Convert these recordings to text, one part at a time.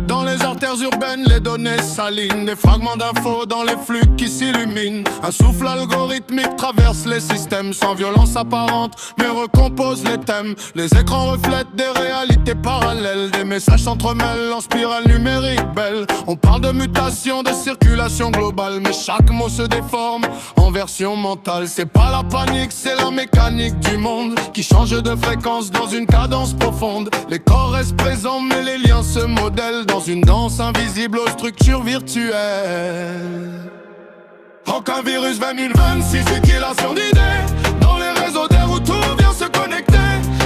Dans les artères urbaines, les données s'alignent. Des fragments d'infos dans les flux qui s'illuminent. Un souffle algorithmique traverse les systèmes sans violence apparente, mais recompose les thèmes. Les écrans reflètent des réalités parallèles. Des messages s'entremêlent en spirale numérique belle. On parle de mutation, de circulation globale, mais chaque mot se déforme en version mentale. C'est pas la panique, c'est la mécanique du monde qui change de fréquence dans une cadence profonde. Les corps restent présents, mais les liens se modèlent dans une danse invisible aux structures virtuelles. Aucun virus vaine, une vanne, si circulation d'idées dans les réseaux d'air où tout vient se connecter.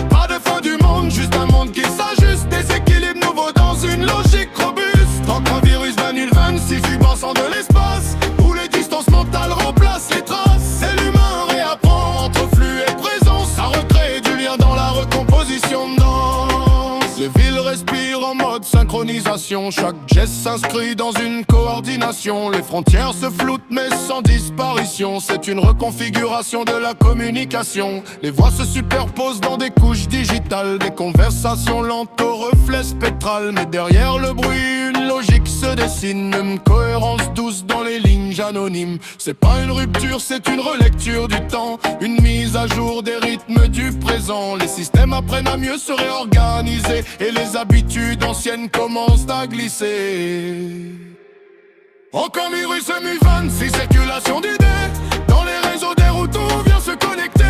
Pas de fin du monde, juste un monde qui s'ajuste. Des équilibres nouveaux dans une logique robuste. Aucun virus vaine, une vanne, si subissant de l'espace où les distances mentales remplacent les traces. C'est l'humain réapprend entre flux et présence. Ça recrée du lien dans la recomposition de danse. Les villes respirent en mode synchronisation. Chaque geste s'inscrit dans une coordination. Les frontières se floutent mais sans disparition. C'est une reconfiguration de la communication. Les voix se superposent dans des couches digitales. Des conversations lentes au reflet spectral. Mais derrière le bruit, une logique se dessine. Une cohérence douce dans les lignes anonymes. C'est pas une rupture, c'est une relecture du temps. Une mise à jour des rythmes du présent. Les systèmes apprennent à mieux se réorganiser et les habitudes anciennes commencent à glisser. Aucun virus MU20, si circulation d'idées dans les réseaux d'air où tout vient se connecter.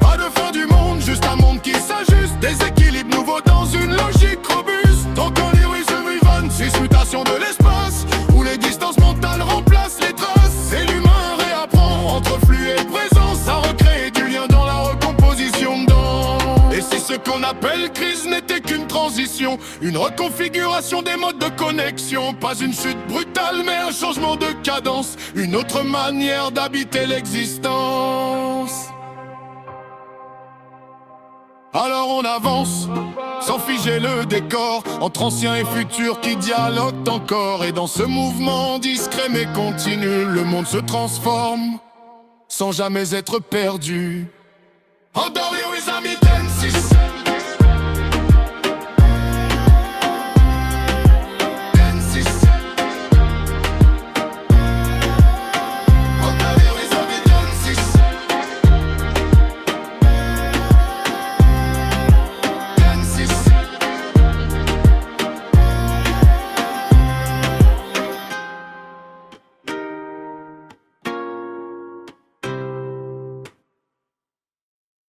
Pas de fin du monde, juste un monde qui s'ajuste. Des équilibres nouveaux dans une logique robuste. Aucun virus MU20, si mutation de l'espace où les distances mentales remplacent les traces. Et l'humain réapprend entre flux et présence. Ça recrée du lien dans la recomposition de danse. Et si ce qu'on appelle crise n'était qu'une transition, une reconfiguration des modes de connexion. Pas une chute brutale mais un changement de cadence. Une autre manière d'habiter l'existence. Alors on avance, sans figer le décor, entre anciens et futurs qui dialoguent encore. Et dans ce mouvement discret mais continu, le monde se transforme, sans jamais être perdu. Endormi, oui, amis.